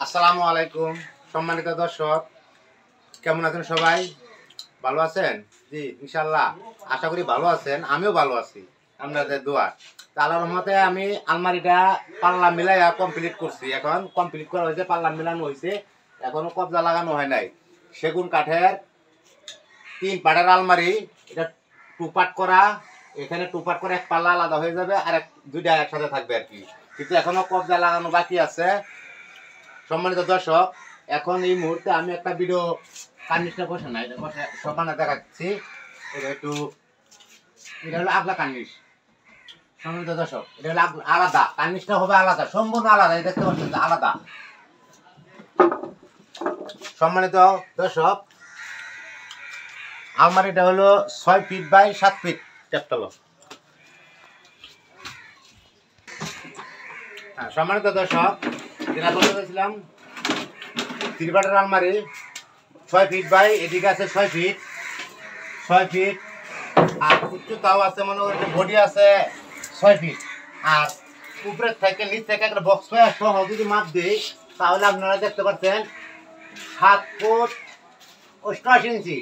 আসসালামু আলাইকুম সম্মানিত দর্শক, কেমন আছেন সবাই? ভালো আছেন? জি ইনশাআল্লাহ, আশা করি ভালো আছেন। আমিও ভালো আছি আপনাদের দোয়া। আল্লাহর রহমতে আমি আলমারিটা পাল্লা মিলাইয়া কমপ্লিট করছি। এখন কমপ্লিট করা হয়েছে, পাল্লা মিলানো হয়েছে, এখনো কবজা লাগানো হয় নাই। সেগুন কাঠের 3 পাটের আলমারি, এটা 2 পাট করা। এখানে 2 পাট করে এক পাল্লা আলাদা হয়ে যাবে, আর দুইটা একসাথে থাকবে আর কি। কিন্তু এখনো কবজা লাগানো বাকি আছে। সম্মানিত দর্শক, এখন এই মুহূর্তে আমি একটা ভিডিও কার্নিশটা বসে না, এটা বসে সমানে দেখাচ্ছি। এটা একটু, এটা হলো আগলা কার্নিশ। সম্মানিত দর্শক, এটা হলো আলাদা কার্নিশটা হবে, আলাদা, সম্পূর্ণ আলাদা। এই দেখতে পাচ্ছেন আলাদা। সম্মানিত দর্শক, আলমারিটা হলো 6 ফিট বাই 7 ফিট ক্যাপটাল। হ্যাঁ সম্মানিত দর্শক, যেটা বলতে চাইছিলাম, 3 পাটের আলমারি 6 ফিট বাই, এদিকে আছে 6 ফিট, 6 ফিট। আর উচ্চতাও আছে, মনে করেন বডি আছে 6 ফিট। আর উপরের থেকে নিচ থেকে একটা বক্স সহ যদি মাপ দিই, তাহলে আপনারা দেখতে পাচ্ছেন 7 ফুট 88 ইঞ্চি,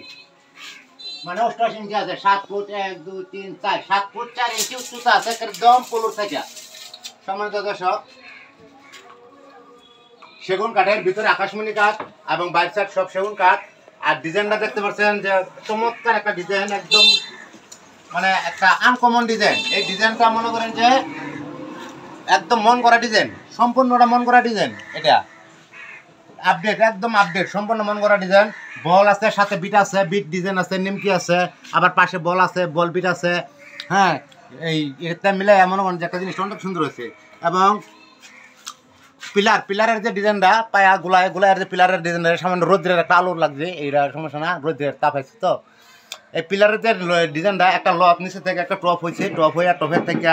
মানে 88 ইঞ্চি আছে। 7 ফুট 1 2 3 4, 7 ফুট 4 ইঞ্চি উচ্চতা আছে একদম পোলোর থেকে। সম্মানিত দর্শক, সেগুন কাঠের ভিতরে আকাশমণি কাঠ এবং বাইর সাইড সব সেগুন কাঠ। আর ডিজাইনটা দেখতে পাচ্ছেন যে চমৎকার একটা ডিজাইন, একদম মানে একটা আনকমন ডিজাইন। এই ডিজাইনটা মনে করেন যে একদম মন করা ডিজাইন, সম্পূর্ণটা মন করা ডিজাইন। এটা আপডেট, একদম আপডেট, সম্পূর্ণ মন করা ডিজাইন। বল আছে, সাথে বিট আছে, বিট ডিজাইন আছে, নিমকি আছে, আবার পাশে বল আছে, বল বিট আছে। হ্যাঁ, এই এটা মিলে মনে করেন যে একটা জিনিস অনেক সুন্দর হয়েছে। এবং পিলারের যে ডিজাইনটা, পায়া গোলায়ের যে পিলারের ডিজাইনটা, সামান্য রোদ্রের একটা আলোর লাগছে, এইটা সমস্যা না, রোদ্রের তাপ আছে। তো এই পিলারের যে ডিজাইনটা, একটা লত নিচে থেকে একটা টপ হয়েছে, টপ হয়ে আর টপের থেকে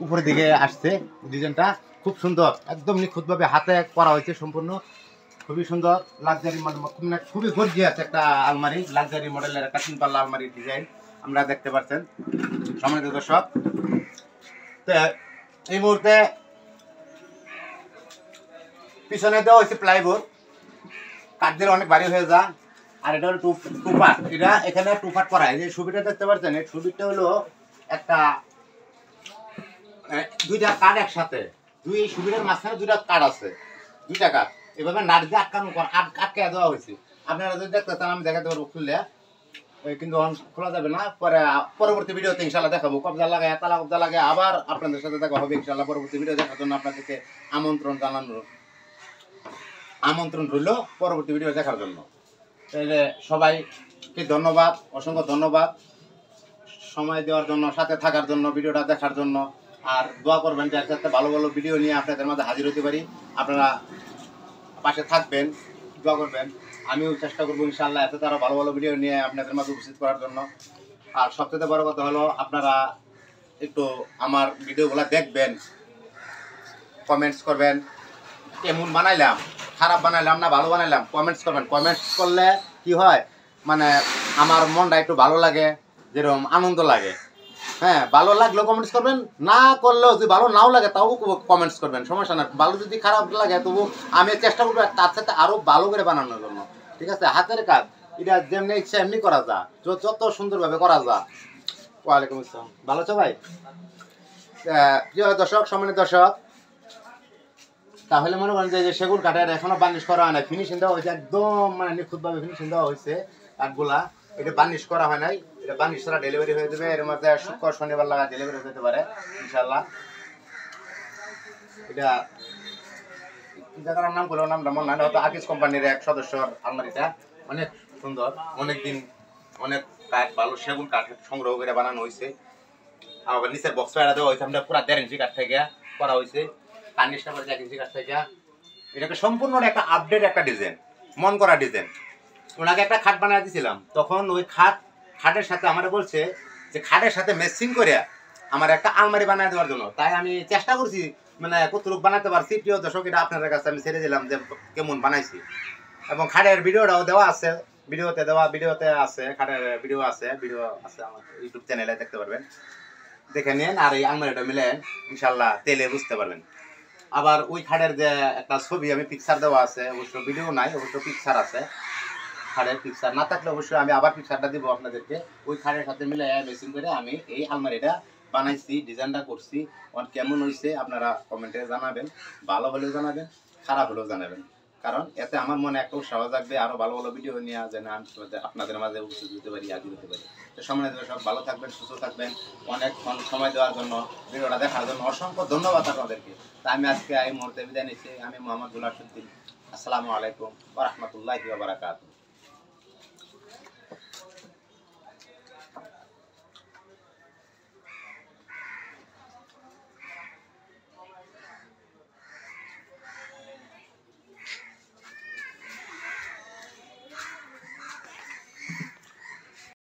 উপরের দিকে আসছে। ডিজাইনটা খুব সুন্দর, একদম নিখুঁতভাবে হাতে করা হয়েছে, সম্পূর্ণ খুবই সুন্দর। লাক্সারি মানে খুবই গর্জিয়াস একটা আলমারি, লাক্সারি মডেলের একটা 3 পাল্লা আলমারির ডিজাইন আমরা দেখতে পাচ্ছেন। সম্মানিত দর্শক, তো এই মুহূর্তে পিছনে দেওয়া হয়েছে প্লাইবোর্ড, কাঠ দিলে অনেক ভারী হয়ে যায়। আর এটা হলো টু পার্ট, এটা এখানে 2 পার্ট করা। এই যে সুবিধা দেখতে পাচ্ছেন, এই সুবিধা হলো একটা দুইটা কাঠ একসাথে, দুই সুবিধার মাঝখানে 2টা কাঠ আছে, 2টা কাঠ এভাবে নাট দিয়ে আটকে দেওয়া হয়েছে। আপনারা যদি দেখতে চান আমি দেখাতে পারবো খুললে, কিন্তু খোলা যাবে না। পরবর্তী ভিডিওতে ইনশাল্লাহ দেখাবো। কবজা লাগায়, তালা কবজা লাগে, আবার আপনাদের সাথে দেখা হবে ইনশাল্লাহ। পরবর্তী ভিডিও দেখার জন্য আপনাদেরকে আমন্ত্রণ রইল পরবর্তী ভিডিও দেখার জন্য। তাহলে সবাইকে ধন্যবাদ, অসংখ্য ধন্যবাদ সময় দেওয়ার জন্য, সাথে থাকার জন্য, ভিডিওটা দেখার জন্য। আর দোয়া করবেন যে একসাথে ভালো ভালো ভিডিও নিয়ে আপনাদের মাঝে হাজির হতে পারি। আপনারা পাশে থাকবেন, দোয়া করবেন। আমিও চেষ্টা করবো ইনশাআল্লাহ এত আরও ভালো ভালো ভিডিও নিয়ে আপনাদের মাঝে উপস্থিত করার জন্য। আর সবথেকে বড় কথা হলো, আপনারা একটু আমার ভিডিওগুলো দেখবেন, কমেন্টস করবেন, কেমন বানাইলাম, খারাপ বানাইলাম না ভালো বানাইলাম, কমেন্টস করবেন। কমেন্টস করলে কি হয়, মানে আমার মনটা একটু ভালো লাগে, যেরকম আনন্দ লাগে। হ্যাঁ, ভালো লাগলেও কমেন্টস করবেন, না করলেও যদি ভালো নাও লাগে তাও কমেন্টস করবেন, সমস্যা না। ভালো যদি খারাপ লাগে তবু আমি চেষ্টা করবো তার সাথে আরও ভালো করে বানানোর জন্য। ঠিক আছে, হাতের কাজ, এটা যেমনি ইচ্ছা এমনি করা যায়, যত সুন্দরভাবে করা যায়। ওয়ালাইকুম আসসালাম, ভালো আছো ভাই? প্রিয় দর্শক, সম্মানিত দর্শক, তাহলে মনে করেন যে সেগুন কাঠের এখনো বার্নিশ করা হয় না, ফিনিশিং দেওয়া হয়েছে, একদম মানে নিখুঁতভাবে ফিনিশিং দেওয়া হয়েছে কাঠগুলা। এটা বার্নিশ করা হয় নাই, এটা বার্নিশ ছাড়া ডেলিভারি হয়ে যাবে। এর মধ্যে শুক্র শনিবার লাগা ডেলিভারি হতে পারে ইনশাল্লাহ। এটা জায়গার নাম করলো, নামটা মনে হয় না, হয়তো আকিজ কোম্পানির এক সদস্যর আলমারিটা। অনেক সুন্দর, অনেকদিন অনেক কাঠ, ভালো সেগুন কাঠ সংগ্রহ করে বানানো হয়েছে। আবার নিচের বক্স পায়রা দেওয়া হয়েছে, আমরা পুরো 1.5 ইঞ্চি কাঠ থেকে করা হয়েছে, কার্নিশটা করেছে 1 ইঞ্চি কাঠ থেকে। এটাকে সম্পূর্ণ একটা আপডেট একটা ডিজাইন, মন করা ডিজাইন। ওনাকে একটা খাট বানিয়ে দিয়েছিলাম, তখন ওই খাটের সাথে আমার বলছে যে খাটের সাথে ম্যাচিং করে আমার একটা আলমারি বানিয়ে দেওয়ার জন্য। তাই আমি চেষ্টা করছি, মানে কতটুকু বানাতে পারছি। প্রিয় দর্শক, এটা আপনাদের কাছে আমি ছেড়ে দিলাম যে কেমন বানাইছি। এবং খাটের ভিডিওটাও দেওয়া আছে, ভিডিওতে আছে, খাটের ভিডিও আছে আমার ইউটিউব চ্যানেলে দেখতে পারবেন, দেখে নিন। আর এই আলমারিটা মিলে ইনশাল্লাহ তেলে বুঝতে পারবেন। আবার ওই খাটের যে একটা ছবি আমি পিকচার দেওয়া আছে, অবশ্য ভিডিও নাই, অবশ্য পিকচার আছে। খাটের পিকচার না থাকলে অবশ্যই আমি আবার পিকচারটা দিব আপনাদেরকে। ওই খাটের সাথে মিলে মেশিন করে আমি এই আলমারিটা বানাইছি, ডিজাইনটা করছি। কেমন হয়েছে আপনারা কমেন্টে জানাবেন, ভালো হলেও জানাবেন, খারাপ হলেও জানাবেন, কারণ এতে আমার মনে একটা উৎসাহ থাকবে আরো ভালো ভালো ভিডিও নিয়ে যেন আমি আপনাদের মাঝে উপস্থিত হতে পারি, আগে হতে পারি। তো সময় দেবে, সব ভালো থাকবেন, সুস্থ থাকবেন। অনেকক্ষণ সময় দেওয়ার জন্য, ভিডিওটা দেখার জন্য অসংখ্য ধন্যবাদ আপনাদেরকে। তা আমি আজকে এই মুহূর্তে বিদায় নিচ্ছি। আমি মোহাম্মদ গুলাসুদ্দিন। আসসালামু আলাইকুম ওয়া রাহমাতুল্লাহি ওয়া বারাকাতুহু।